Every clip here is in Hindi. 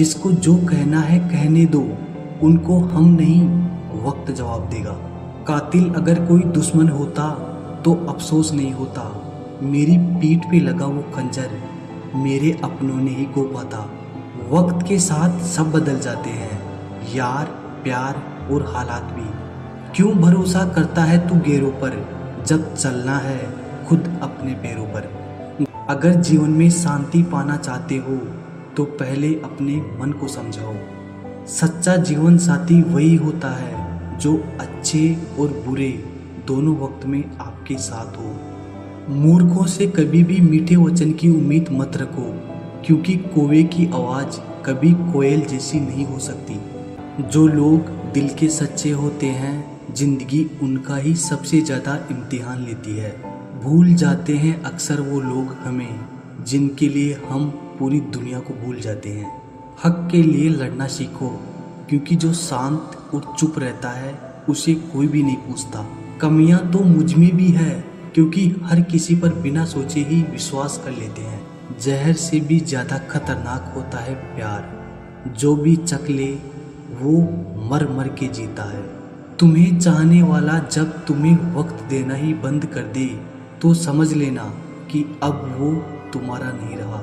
जिसको जो कहना है कहने दो, उनको हम नहीं वक्त जवाब देगा। कातिल अगर कोई दुश्मन होता तो अफसोस नहीं होता, मेरी पीठ पे लगा वो खंजर मेरे अपनों ने ही गोपा था। वक्त के साथ सब बदल जाते हैं, यार, प्यार और हालात भी। क्यों भरोसा करता है तू गैरों पर, जब चलना है खुद अपने पैरों पर। अगर जीवन में शांति पाना चाहते हो तो पहले अपने मन को समझाओ। सच्चा जीवन साथी वही होता है जो अच्छे और बुरे दोनों वक्त में आपके साथ हो। मूर्खों से कभी भी मीठे वचन की उम्मीद मत रखो, क्योंकि कौवे की आवाज़ कभी कोयल जैसी नहीं हो सकती। जो लोग दिल के सच्चे होते हैं, जिंदगी उनका ही सबसे ज़्यादा इम्तिहान लेती है। भूल जाते हैं अक्सर वो लोग हमें, जिनके लिए हम पूरी दुनिया को भूल जाते हैं। हक के लिए लड़ना सीखो, क्योंकि जो शांत और चुप रहता है उसे कोई भी नहीं पूछता। कमियां तो मुझ में भी है, क्योंकि हर किसी पर बिना सोचे ही विश्वास कर लेते हैं। जहर से भी ज़्यादा खतरनाक होता है प्यार, जो भी चख ले वो मर मर के जीता है। तुम्हें चाहने वाला जब तुम्हें वक्त देना ही बंद कर दे तो समझ लेना कि अब वो तुम्हारा नहीं रहा।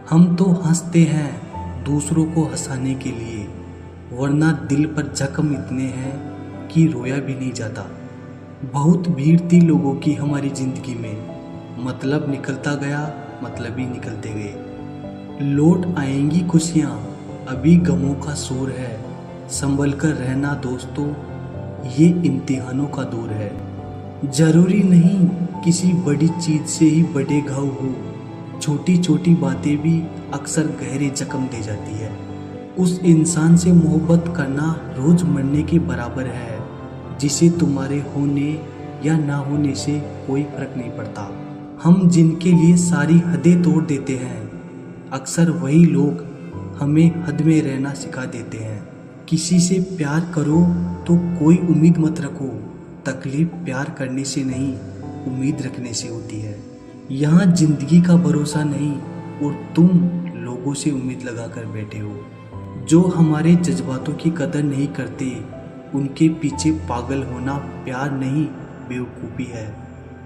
हम तो हंसते हैं दूसरों को हंसाने के लिए, वरना दिल पर जख्म इतने हैं कि रोया भी नहीं जाता। बहुत भीड़ थी लोगों की हमारी ज़िंदगी में, मतलब निकलता गया, मतलब ही निकलते गए। लौट आएंगी खुशियाँ, अभी गमों का शोर है। संभल कर रहना दोस्तों, ये इम्तिहानों का दौर है। जरूरी नहीं किसी बड़ी चीज़ से ही बड़े घाव हो, छोटी छोटी बातें भी अक्सर गहरे जख्म दे जाती है। उस इंसान से मोहब्बत करना रोज़ मरने के बराबर है, जिसे तुम्हारे होने या ना होने से कोई फर्क नहीं पड़ता। हम जिनके लिए सारी हदें तोड़ देते हैं, अक्सर वही लोग हमें हद में रहना सिखा देते हैं। किसी से प्यार करो तो कोई उम्मीद मत रखो, तकलीफ प्यार करने से नहीं उम्मीद रखने से होती है। यहाँ जिंदगी का भरोसा नहीं और तुम लोगों से उम्मीद लगा कर बैठे हो। जो हमारे जज्बातों की कदर नहीं करते, उनके पीछे पागल होना प्यार नहीं बेवकूफ़ी है।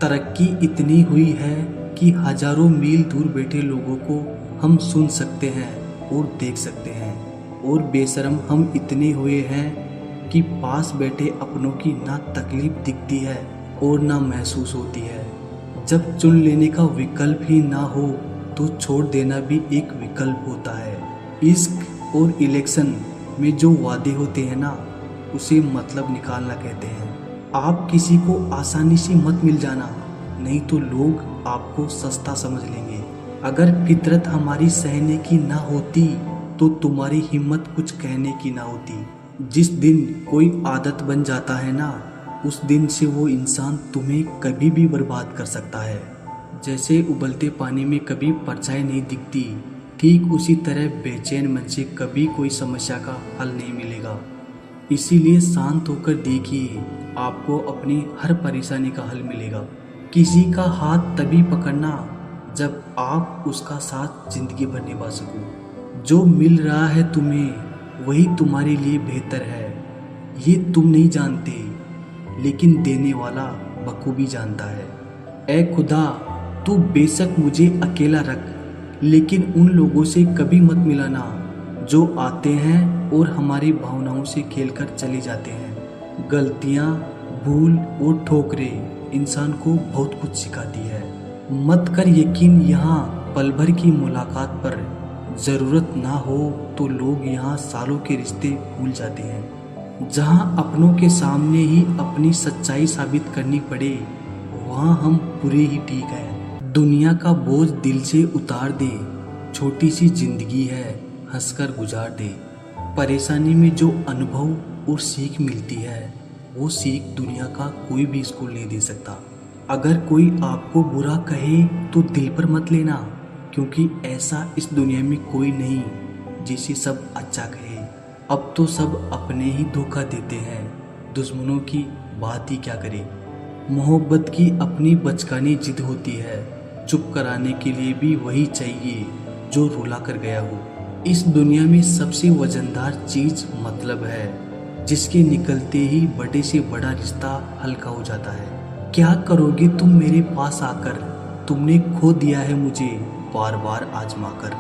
तरक्की इतनी हुई है कि हजारों मील दूर बैठे लोगों को हम सुन सकते हैं और देख सकते हैं, और बेशरम हम इतने हुए हैं कि पास बैठे अपनों की ना तकलीफ दिखती है और ना महसूस होती है। जब चुन लेने का विकल्प ही ना हो तो छोड़ देना भी एक विकल्प होता है। इश्क और इलेक्शन में जो वादे होते हैं ना, उसे मतलब निकालना कहते हैं। आप किसी को आसानी से मत मिल जाना, नहीं तो लोग आपको सस्ता समझ लेंगे। अगर फितरत हमारी सहने की ना होती तो तुम्हारी हिम्मत कुछ कहने की ना होती। जिस दिन कोई आदत बन जाता है ना, उस दिन से वो इंसान तुम्हें कभी भी बर्बाद कर सकता है। जैसे उबलते पानी में कभी परछाई नहीं दिखती, ठीक उसी तरह बेचैन मन से कभी कोई समस्या का हल नहीं मिलेगा। इसीलिए शांत होकर देखिए, आपको अपनी हर परेशानी का हल मिलेगा। किसी का हाथ तभी पकड़ना जब आप उसका साथ जिंदगी भर निभा सको। जो मिल रहा है तुम्हें वही तुम्हारे लिए बेहतर है, ये तुम नहीं जानते, लेकिन देने वाला बखूबी जानता है। ऐ खुदा, तू बेशक मुझे अकेला रख, लेकिन उन लोगों से कभी मत मिलाना जो आते हैं और हमारी भावनाओं से खेलकर चले जाते हैं। गलतियाँ, भूल और ठोकरें इंसान को बहुत कुछ सिखाती है। मत कर यकीन यहाँ पल भर की मुलाकात पर, ज़रूरत ना हो तो लोग यहाँ सालों के रिश्ते भूल जाते हैं। जहाँ अपनों के सामने ही अपनी सच्चाई साबित करनी पड़े, वहाँ हम पूरे ही ठीक हैं। दुनिया का बोझ दिल से उतार दे, छोटी सी जिंदगी है, हंसकर गुजार दे। परेशानी में जो अनुभव और सीख मिलती है, वो सीख दुनिया का कोई भी स्कूल नहीं दे सकता। अगर कोई आपको बुरा कहे तो दिल पर मत लेना, क्योंकि ऐसा इस दुनिया में कोई नहीं जिसे सब अच्छा कहे। अब तो सब अपने ही धोखा देते हैं, दुश्मनों की बात ही क्या करे। मोहब्बत की अपनी बचकानी जिद होती है, चुप कराने के लिए भी वही चाहिए जो रुला कर गया हो। इस दुनिया में सबसे वजनदार चीज मतलब है, जिसके निकलते ही बड़े से बड़ा रिश्ता हल्का हो जाता है। क्या करोगे तुम मेरे पास आकर, तुमने खो दिया है मुझे बार बार आजमा कर।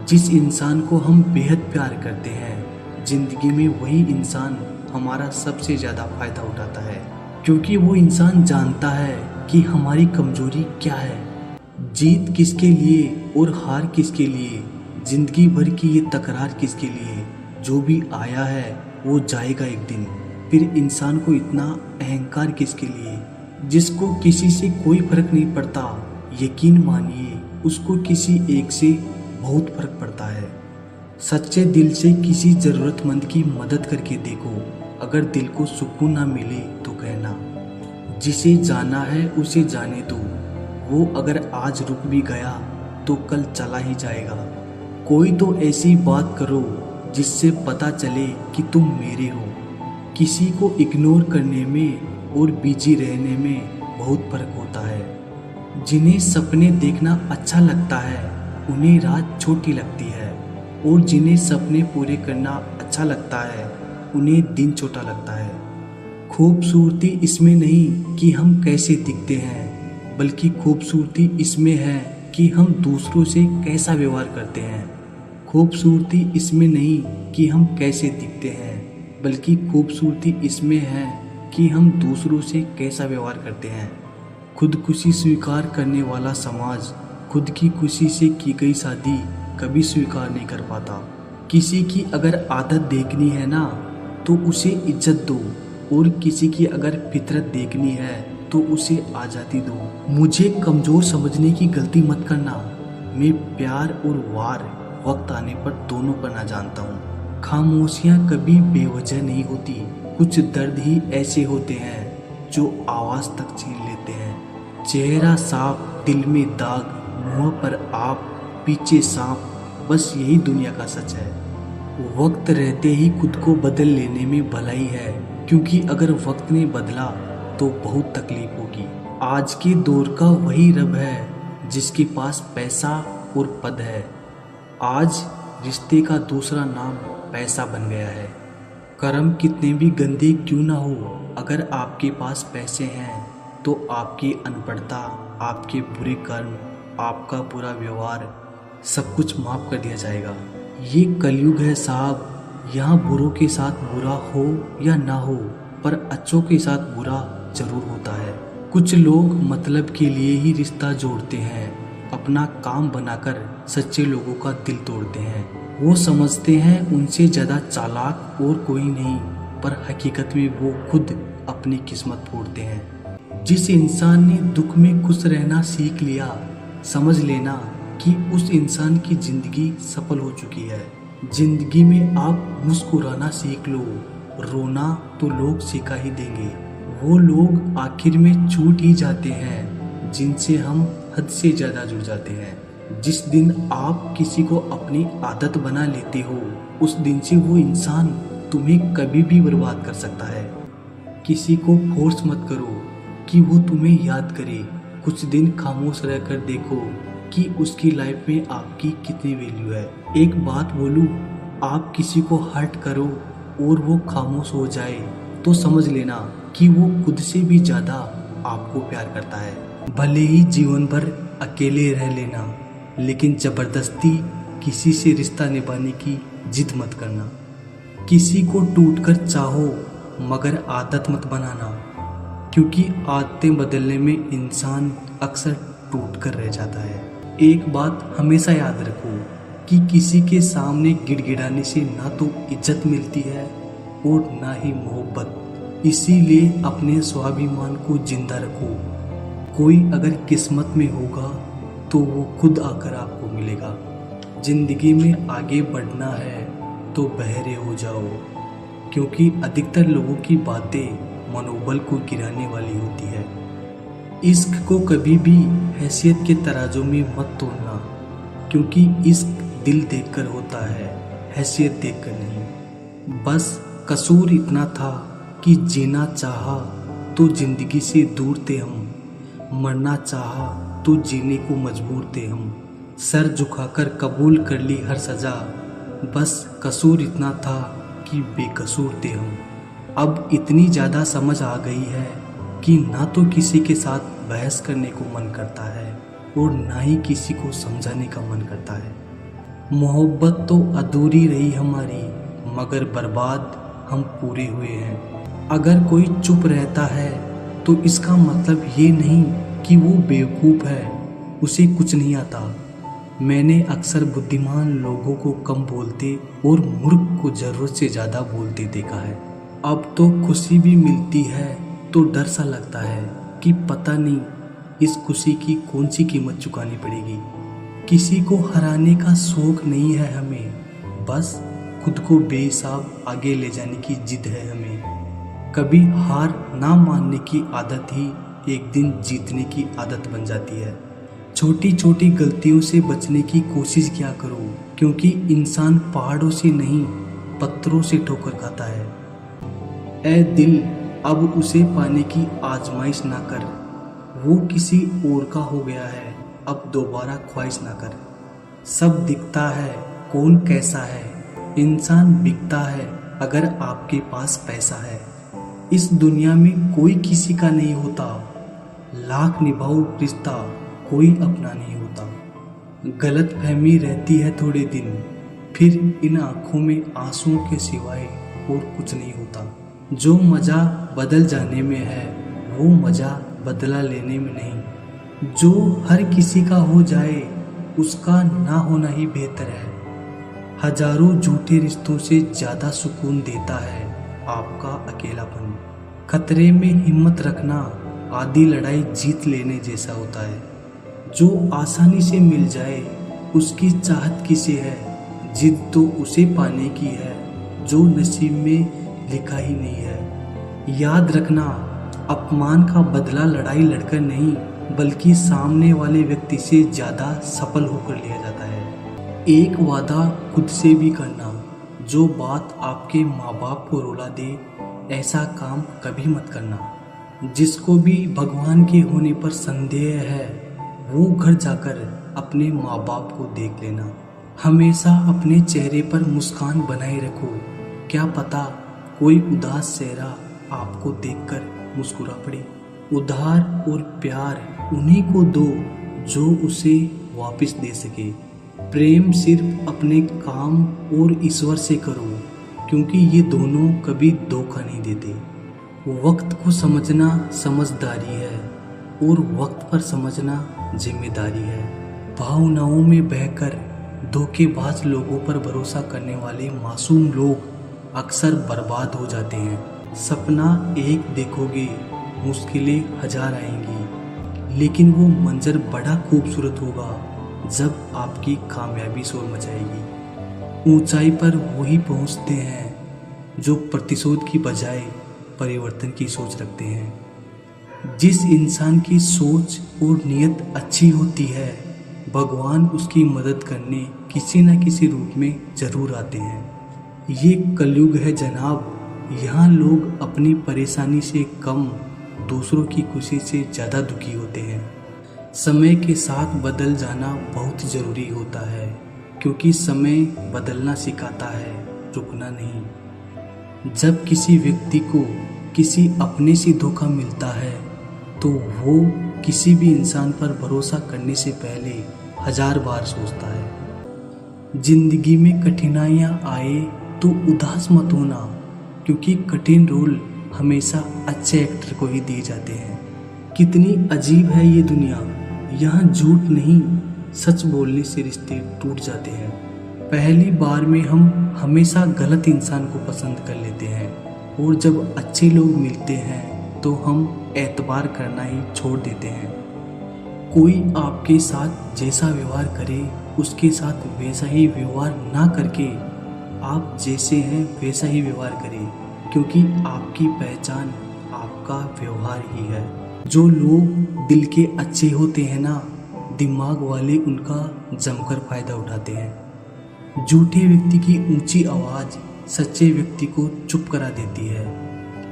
जिस इंसान को हम बेहद प्यार करते हैं, जिंदगी में वही इंसान हमारा सबसे ज़्यादा फायदा उठाता है, क्योंकि वो इंसान जानता है कि हमारी कमजोरी क्या है, जीत किसके लिए और हार किसके लिए, जिंदगी भर की ये तकरार किसके लिए। जो भी आया है वो जाएगा एक दिन, फिर इंसान को इतना अहंकार किसके लिए, जिसको किसी से कोई फर्क नहीं पड़ता। यकीन मानिए उसको किसी एक से बहुत फर्क पड़ता है। सच्चे दिल से किसी ज़रूरतमंद की मदद करके देखो, अगर दिल को सुकून ना मिले तो कहना। जिसे जाना है उसे जाने दो, वो अगर आज रुक भी गया तो कल चला ही जाएगा। कोई तो ऐसी बात करो जिससे पता चले कि तुम मेरे हो। किसी को इग्नोर करने में और बिजी रहने में बहुत फर्क होता है। जिन्हें सपने देखना अच्छा लगता है उन्हें रात छोटी लगती है, और जिन्हें सपने पूरे करना अच्छा लगता है उन्हें दिन छोटा लगता है। खूबसूरती इसमें नहीं कि हम कैसे दिखते हैं, बल्कि खूबसूरती इसमें है कि हम दूसरों से कैसा व्यवहार करते हैं। खूबसूरती इसमें नहीं कि हम कैसे दिखते हैं, बल्कि खूबसूरती इसमें है कि हम दूसरों से कैसा व्यवहार करते हैं। खुदकुशी स्वीकार करने वाला समाज खुद की खुशी से की गई शादी कभी स्वीकार नहीं कर पाता। किसी की अगर आदत देखनी है ना तो उसे इज्जत दो, और किसी की अगर फितरत देखनी है तो उसे आज़ादी दो। मुझे कमज़ोर समझने की गलती मत करना। मैं प्यार और वार वक्त आने पर दोनों करना जानता हूँ। खामोशियाँ कभी बेवजह नहीं होती। कुछ दर्द ही ऐसे होते हैं जो आवाज़ तक छीन लेते हैं। चेहरा साफ, दिल में दाग, मुँह पर आप, पीछे सांप, बस यही दुनिया का सच है। वक्त रहते ही खुद को बदल लेने में भलाई है, क्योंकि अगर वक्त ने बदला तो बहुत तकलीफ होगी। आज के दौर का वही रब है जिसके पास पैसा और पद है। आज रिश्ते का दूसरा नाम पैसा बन गया है। कर्म कितने भी गंदे क्यों ना हो, अगर आपके पास पैसे हैं तो आपकी अनपढ़ता, आपके बुरे कर्म, आपका बुरा व्यवहार सब कुछ माफ़ कर दिया जाएगा। ये कलयुग है साहब, यहाँ बुरों के साथ बुरा हो या ना हो, पर अच्छों के साथ बुरा जरूर होता है। कुछ लोग मतलब के लिए ही रिश्ता जोड़ते हैं, अपना काम बनाकर सच्चे लोगों का दिल तोड़ते हैं। वो समझते हैं उनसे ज़्यादा चालाक और कोई नहीं, पर हकीकत में वो खुद अपनी किस्मत फोड़ते हैं। जिस इंसान ने दुख में खुश रहना सीख लिया, समझ लेना कि उस इंसान की ज़िंदगी सफल हो चुकी है। ज़िंदगी में आप मुस्कुराना सीख लो, रोना तो लोग सिखा ही देंगे। वो लोग आखिर में छूट ही जाते हैं जिनसे हम हद से ज़्यादा जुड़ जाते हैं। जिस दिन आप किसी को अपनी आदत बना लेते हो, उस दिन से वो इंसान तुम्हें कभी भी बर्बाद कर सकता है। किसी को फोर्स मत करो कि वो तुम्हें याद करे। कुछ दिन खामोश रहकर देखो कि उसकी लाइफ में आपकी कितनी वैल्यू है। एक बात बोलूं, आप किसी को हर्ट करो और वो खामोश हो जाए तो समझ लेना कि वो खुद से भी ज़्यादा आपको प्यार करता है। भले ही जीवन भर अकेले रह लेना, लेकिन ज़बरदस्ती किसी से रिश्ता निभाने की जिद मत करना। किसी को टूटकर चाहो मगर आदत मत बनाना, क्योंकि आदतें बदलने में इंसान अक्सर टूट कर रह जाता है। एक बात हमेशा याद रखो कि किसी के सामने गिड़गिड़ाने से ना तो इज्जत मिलती है और ना ही मोहब्बत। इसीलिए अपने स्वाभिमान को जिंदा रखो। कोई अगर किस्मत में होगा तो वो खुद आकर आपको मिलेगा। जिंदगी में आगे बढ़ना है तो बहरे हो जाओ, क्योंकि अधिकतर लोगों की बातें मनोबल को गिराने वाली होती है। इश्क को कभी भी हैसियत के तराजू में मत तोड़ना, क्योंकि इश्क दिल देखकर होता है, हैसियत देखकर नहीं। बस कसूर इतना था कि जीना चाहा तो जिंदगी से दूर थे हम, मरना चाहा तो जीने को मजबूर थे हम। सर झुकाकर कबूल कर ली हर सजा, बस कसूर इतना था कि बेकसूर थे हम। अब इतनी ज़्यादा समझ आ गई है कि ना तो किसी के साथ बहस करने को मन करता है और ना ही किसी को समझाने का मन करता है। मोहब्बत तो अधूरी रही हमारी, मगर बर्बाद हम पूरे हुए हैं। अगर कोई चुप रहता है तो इसका मतलब ये नहीं कि वो बेवकूफ़ है, उसे कुछ नहीं आता। मैंने अक्सर बुद्धिमान लोगों को कम बोलते और मूर्ख को ज़रूरत से ज़्यादा बोलते देखा है। अब तो खुशी भी मिलती है तो डर सा लगता है कि पता नहीं इस खुशी की कौन सी कीमत चुकानी पड़ेगी। किसी को हराने का शौक नहीं है हमें, बस खुद को बेहिसाब आगे ले जाने की जिद है हमें। कभी हार ना मानने की आदत ही एक दिन जीतने की आदत बन जाती है। छोटी छोटी गलतियों से बचने की कोशिश क्या करो, क्योंकि इंसान पहाड़ों से नहीं पत्थरों से ठोकर खाता है। ऐ दिल, अब उसे पाने की आजमाइश ना कर, वो किसी और का हो गया है, अब दोबारा ख्वाहिश ना कर। सब दिखता है कौन कैसा है, इंसान बिकता है अगर आपके पास पैसा है। इस दुनिया में कोई किसी का नहीं होता, लाख निभाओ रिश्ता कोई अपना नहीं होता। गलत फहमी रहती है थोड़े दिन, फिर इन आँखों में आंसुओं के सिवाय और कुछ नहीं होता। जो मज़ा बदल जाने में है वो मज़ा बदला लेने में नहीं। जो हर किसी का हो जाए उसका ना होना ही बेहतर है। हजारों झूठे रिश्तों से ज़्यादा सुकून देता है आपका अकेलापन। खतरे में हिम्मत रखना आधी लड़ाई जीत लेने जैसा होता है। जो आसानी से मिल जाए उसकी चाहत किसे है, जिद तो उसे पाने की है जो नसीब में लिखा ही नहीं है। याद रखना, अपमान का बदला लड़ाई लड़कर नहीं बल्कि सामने वाले व्यक्ति से ज़्यादा सफल होकर लिया जाता है। एक वादा खुद से भी करना, जो बात आपके माँ बाप को रुला दे ऐसा काम कभी मत करना। जिसको भी भगवान के होने पर संदेह है वो घर जाकर अपने माँ बाप को देख लेना। हमेशा अपने चेहरे पर मुस्कान बनाए रखो, क्या पता कोई उदास चेहरा आपको देखकर मुस्कुरा पड़े। उधार और प्यार उन्हीं को दो जो उसे वापस दे सके। प्रेम सिर्फ अपने काम और ईश्वर से करो, क्योंकि ये दोनों कभी धोखा नहीं देते। वक्त को समझना समझदारी है और वक्त पर समझना जिम्मेदारी है। भावनाओं में बहकर धोखेबाज लोगों पर भरोसा करने वाले मासूम लोग अक्सर बर्बाद हो जाते हैं। सपना एक देखोगे, मुश्किलें हजार आएंगी, लेकिन वो मंजर बड़ा खूबसूरत होगा जब आपकी कामयाबी शोर मचाएगी। ऊंचाई पर वही पहुंचते हैं जो प्रतिशोध की बजाय परिवर्तन की सोच रखते हैं। जिस इंसान की सोच और नीयत अच्छी होती है, भगवान उसकी मदद करने किसी न किसी रूप में जरूर आते हैं। ये कलयुग है जनाब, यहाँ लोग अपनी परेशानी से कम दूसरों की खुशी से ज़्यादा दुखी होते हैं। समय के साथ बदल जाना बहुत ज़रूरी होता है, क्योंकि समय बदलना सिखाता है, रुकना नहीं। जब किसी व्यक्ति को किसी अपने से धोखा मिलता है तो वो किसी भी इंसान पर भरोसा करने से पहले 1000 बार सोचता है। जिंदगी में कठिनाइयाँ आए तो उदास मत होना, क्योंकि कठिन रोल हमेशा अच्छे एक्टर को ही दिए जाते हैं। कितनी अजीब है ये दुनिया, यहाँ झूठ नहीं सच बोलने से रिश्ते टूट जाते हैं। पहली बार में हम हमेशा गलत इंसान को पसंद कर लेते हैं और जब अच्छे लोग मिलते हैं तो हम एतबार करना ही छोड़ देते हैं। कोई आपके साथ जैसा व्यवहार करे उसके साथ वैसा ही व्यवहार ना करके आप जैसे हैं वैसा ही व्यवहार करें, क्योंकि आपकी पहचान आपका व्यवहार ही है। जो लोग दिल के अच्छे होते हैं ना, दिमाग वाले उनका जमकर फायदा उठाते हैं। झूठे व्यक्ति की ऊंची आवाज़ सच्चे व्यक्ति को चुप करा देती है,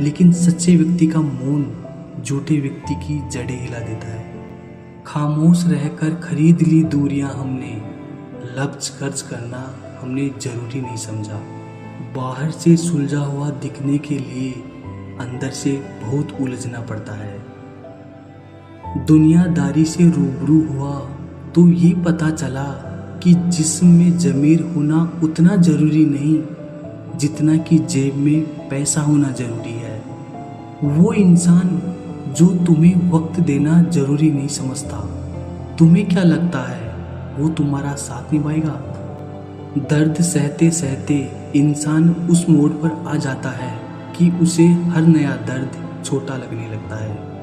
लेकिन सच्चे व्यक्ति का मौन झूठे व्यक्ति की जड़ें हिला देता है। खामोश रहकर खरीद ली दूरियां हमने, लफ्ज खर्च करना हमने जरूरी नहीं समझा। बाहर से सुलझा हुआ दिखने के लिए अंदर से बहुत उलझना पड़ता है। दुनियादारी से रूबरू हुआ तो ये पता चला कि जिस्म में ज़मीर होना उतना ज़रूरी नहीं जितना कि जेब में पैसा होना ज़रूरी है। वो इंसान जो तुम्हें वक्त देना ज़रूरी नहीं समझता, तुम्हें क्या लगता है वो तुम्हारा साथ निभाएगा? दर्द सहते सहते इंसान उस मोड़ पर आ जाता है कि उसे हर नया दर्द छोटा लगने लगता है।